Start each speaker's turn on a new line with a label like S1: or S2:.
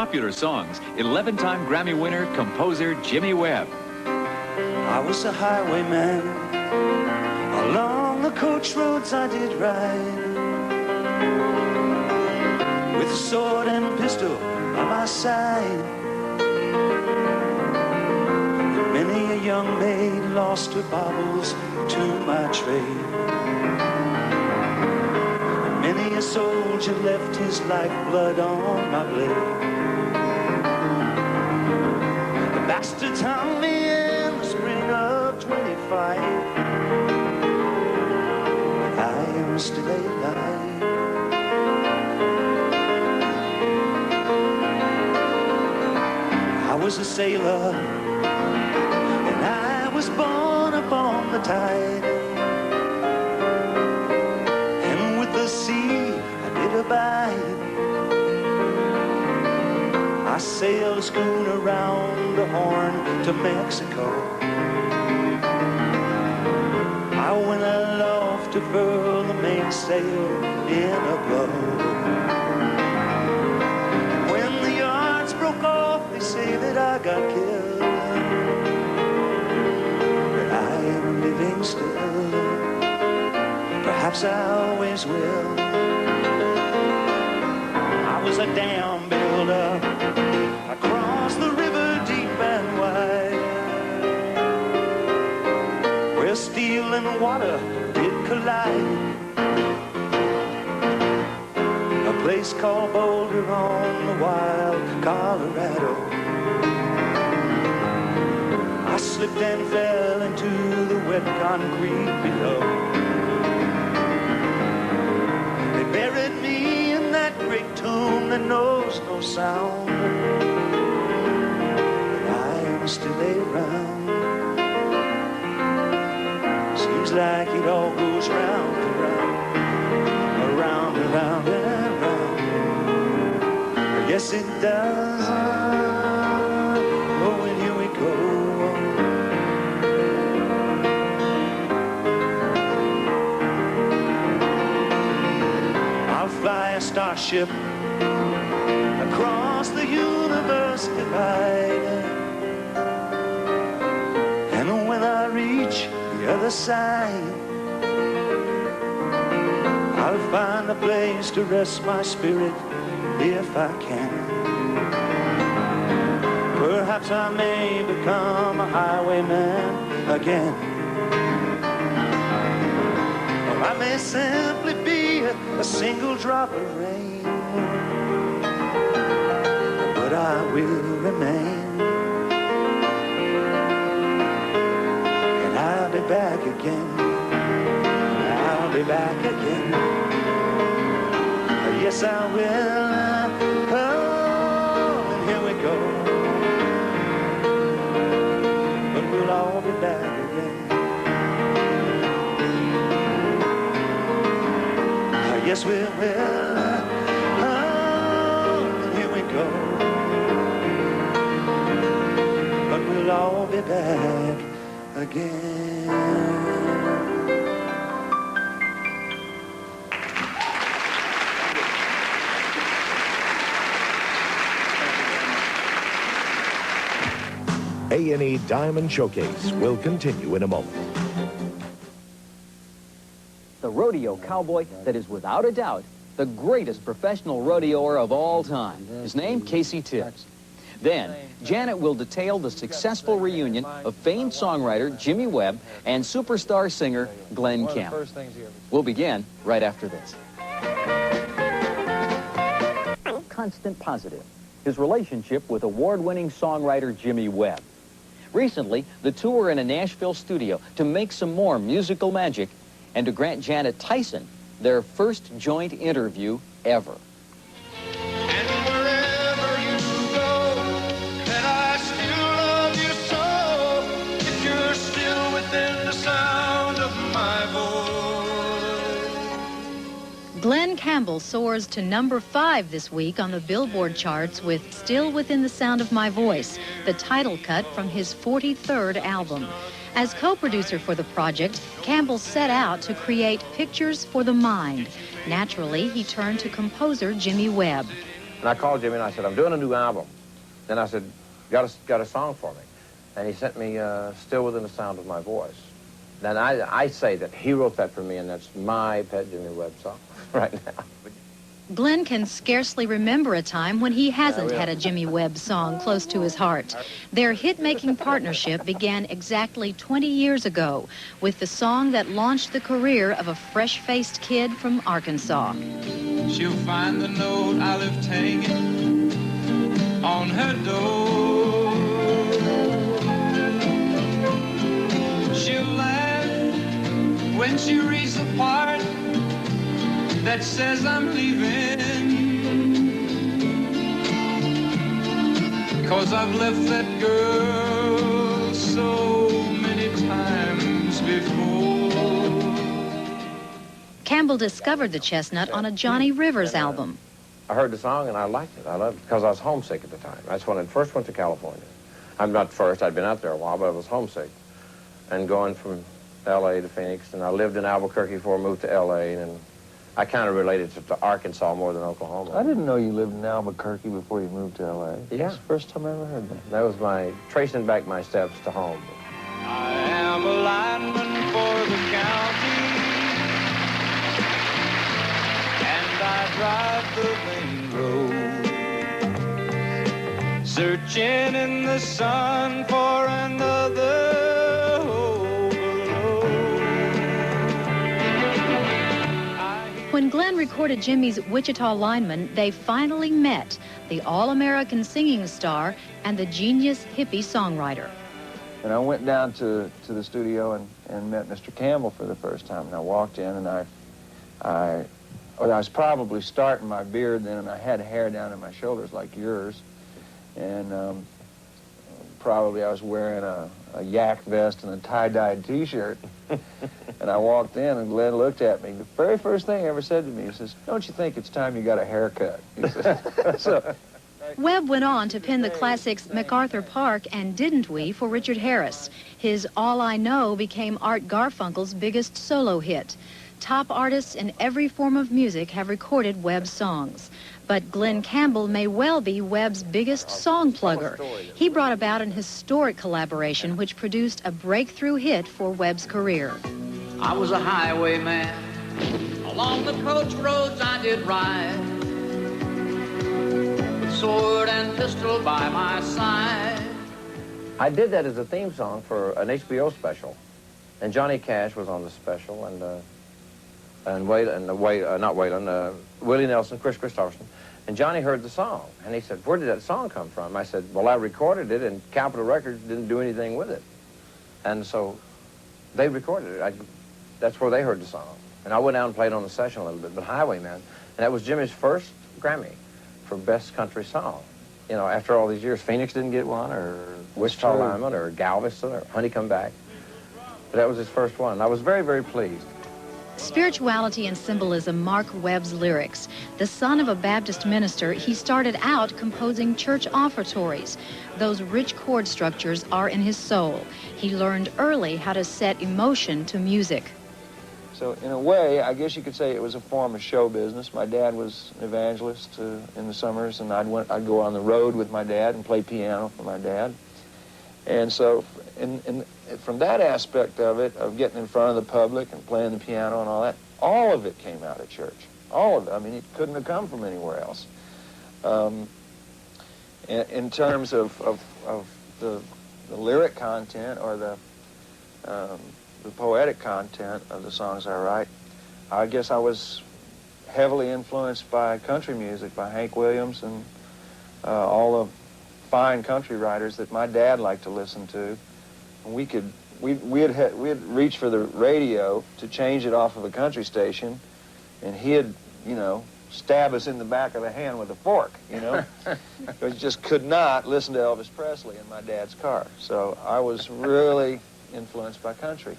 S1: Popular songs, 11-time Grammy winner, composer Jimmy Webb.
S2: I was a highwayman, along the coach roads I did ride, with a sword and pistol by my side. Many a young maid lost her baubles to my trade, and many a soldier left his lifeblood on my blade. The bastard told me in the spring of 25 I am still alive. I was a sailor, and I was born upon the tide, and with the sea I did abide. I sailed a schooner around the Horn to Mexico. I went aloft to furl the mainsail in a blow. When the yards broke off, they say that I got killed, but I am living still. Perhaps I always will. I was a dam builder across the river deep and wide, where steel and water did collide. A place called Boulder on the wild Colorado. I slipped and fell into the wet concrete below. They buried me in that great tomb that knows no sound, but I am still around. Seems like it all goes round and round, around and round and round. Yes, it does. Oh, and here we go. I'll fly a starship across the universe divide, and when I reach the other side, I'll find a place to rest my spirit if I can. Perhaps I may become a highwayman again, or I may simply be a single drop of rain, but I will remain, and I'll be back again. I'll be back again. Yes, I will. Oh, and here we go. But we'll all be back again. Yes, we will. Oh, and here we go. But we'll all be back again.
S3: A&E Diamond Showcase will continue in a moment.
S4: The rodeo cowboy that is without a doubt the greatest professional rodeoer of all time. His name, Casey Tibbs. Then, Janet will detail the successful reunion of famed songwriter Jimmy Webb and superstar singer Glen Campbell. We'll begin right after this. Constant positive. His relationship with award-winning songwriter Jimmy Webb. Recently, the two were in a Nashville studio to make some more musical magic and to grant Janet Tyson their first joint interview ever.
S5: And wherever you go, that I still love you so, if you're still within the sound of my voice.
S6: Glen Campbell soars to #5 this week on the Billboard charts with Still Within the Sound of My Voice, the title cut from his 43rd album. As co-producer for the project, Campbell set out to create pictures for the mind. Naturally, he turned to composer Jimmy Webb.
S7: And I called Jimmy and I said, I'm doing a new album. Then I said, got a song for me. And he sent me Still Within the Sound of My Voice. Then I say that he wrote that for me, and that's my pet Jimmy Webb song right now.
S6: Glenn can scarcely remember a time when he hasn't had a Jimmy Webb song close to his heart. Their hit-making partnership began exactly 20 years ago with the song that launched the career of a fresh-faced kid from Arkansas.
S5: She'll find the note I left hanging on her door. She'll laugh when she reads the part that says I'm leaving, 'cause I've left that girl so many times before.
S6: Campbell discovered the chestnut on a Johnny Rivers album.
S7: I heard the song and I liked it. I loved it because I was homesick at the time. That's when I first went to California. I'm not first, I'd been out there a while, but I was homesick. And going from L.A. to Phoenix, and I lived in Albuquerque before I moved to L.A., and I kind of related to Arkansas more than Oklahoma.
S8: I didn't know you lived in Albuquerque before you moved to L.A.
S7: Yeah.
S8: That's the first time I ever heard that.
S7: That was my tracing back my steps to home.
S5: I am a lineman for the county, and I drive the main road, searching in the sun for another overload.
S6: When Glenn recorded Jimmy's Wichita Lineman, they finally met, the all-American singing star and the genius hippie songwriter.
S8: And I went down to the studio and met Mr. Campbell for the first time. And I walked in and I was probably starting my beard then, and I had hair down at my shoulders like yours. And probably I was wearing a yak vest and a tie-dyed T-shirt. And I walked in, and Glenn looked at me. The very first thing he ever said to me, he says, "Don't you think it's time you got a haircut?" He said. So,
S6: Webb went on to pen the classics MacArthur Park and Didn't We for Richard Harris. His All I Know became Art Garfunkel's biggest solo hit. Top artists in every form of music have recorded Webb's songs. But Glenn Campbell may well be Webb's biggest song plugger. He brought about an historic collaboration which produced a breakthrough hit for Webb's career.
S9: I was a highwayman. Along the coach roads I did ride, with sword and pistol by my side.
S7: I did that as a theme song for an HBO special, and Johnny Cash was on the special, and Willie Nelson, Chris Christopherson, and Johnny heard the song, and he said, "Where did that song come from?" I said, "Well, I recorded it, and Capitol Records didn't do anything with it," and so they recorded it. That's where they heard the song, and I went out and played on the session a little bit. But Highwayman, and that was Jimmy's first Grammy for Best Country Song. You know, after all these years, Phoenix didn't get one, or Wichita Lineman, or Galveston, or Honey Come Back. But that was his first one. I was very, very pleased.
S6: Spirituality and symbolism mark Webb's lyrics. The son of a Baptist minister, he started out composing church offertories. Those rich chord structures are in his soul. He learned early how to set emotion to music.
S8: So in a way, I guess you could say it was a form of show business. My dad was an evangelist in the summers, and I'd go on the road with my dad and play piano for my dad. And so from that aspect of it, of getting in front of the public and playing the piano and all of it came out of church. All of it. I mean, it couldn't have come from anywhere else. In terms of the lyric content or the poetic content of the songs I write, I guess I was heavily influenced by country music, by Hank Williams and all the fine country writers that my dad liked to listen to. And we had reached for the radio to change it off of a country station, and he'd, stab us in the back of the hand with a fork, because you just could not listen to Elvis Presley in my dad's car. So I was really influenced by country.